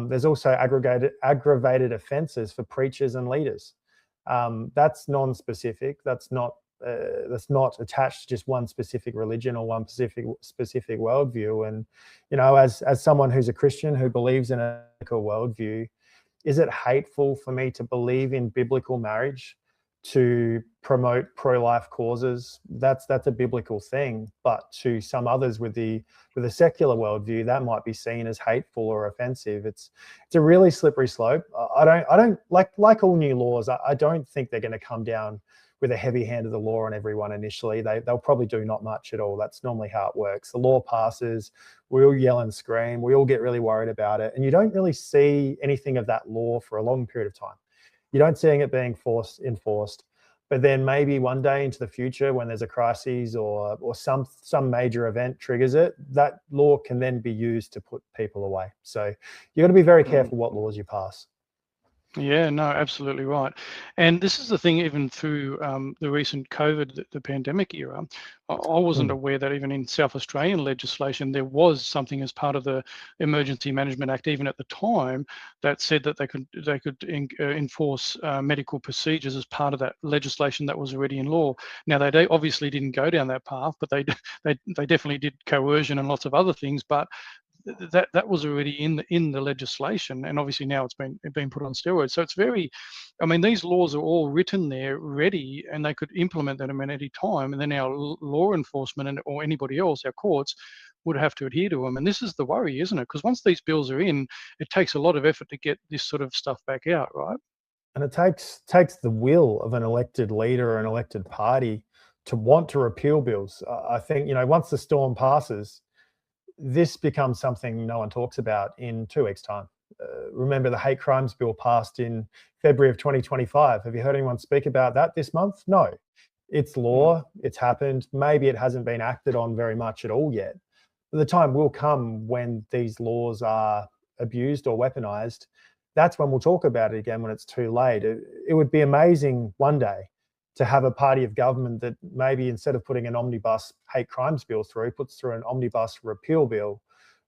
There's also aggravated offences for preachers and leaders. That's non-specific. That's not attached to just one specific religion or one specific worldview. And as someone who's a Christian who believes in a biblical worldview, is it hateful for me to believe in biblical marriage, to promote pro-life causes? That's a biblical thing. But to some others with a secular worldview, that might be seen as hateful or offensive. It's a really slippery slope. I don't like all new laws. I don't think they're going to come down with a heavy hand of the law on everyone initially. They'll probably do not much at all. That's normally how it works. The law passes, we all yell and scream, we all get really worried about it, and you don't really see anything of that law for a long period of time. You don't see it being enforced. But then maybe one day into the future, when there's a crisis or some major event triggers it, that law can then be used to put people away. So you've got to be very careful what laws you pass. Yeah, no, absolutely right. And this is the thing, even through the recent COVID, the pandemic era, I wasn't aware that even in South Australian legislation, there was something as part of the Emergency Management Act, even at the time, that said that they could enforce medical procedures as part of that legislation that was already in law. Now, they obviously didn't go down that path, but they definitely did coercion and lots of other things. But that was already in the legislation, and obviously now it's been put on steroids. So it's very, I mean, these laws are all written there, ready, and they could implement them at any time. And then our law enforcement or anybody else, our courts, would have to adhere to them. And this is the worry, isn't it? Because once these bills are in, it takes a lot of effort to get this sort of stuff back out, right? And it takes the will of an elected leader or an elected party to want to repeal bills. I think once the storm passes, this becomes something no one talks about in 2 weeks' time. Remember, the hate crimes bill passed in February of 2025. Have you heard anyone speak about that this month? No. It's law. It's happened. Maybe it hasn't been acted on very much at all yet. But the time will come when these laws are abused or weaponized. That's when we'll talk about it again, when it's too late. It would be amazing one day to have a party of government that maybe instead of putting an omnibus hate crimes bill through, puts through an omnibus repeal bill,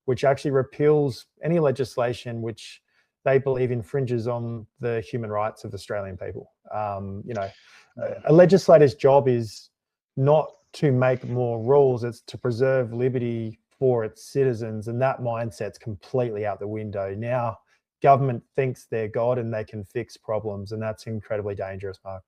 which actually repeals any legislation which they believe infringes on the human rights of Australian people. A legislator's job is not to make more rules, it's to preserve liberty for its citizens, and that mindset's completely out the window. Now, government thinks they're God and they can fix problems, and that's incredibly dangerous, Mark.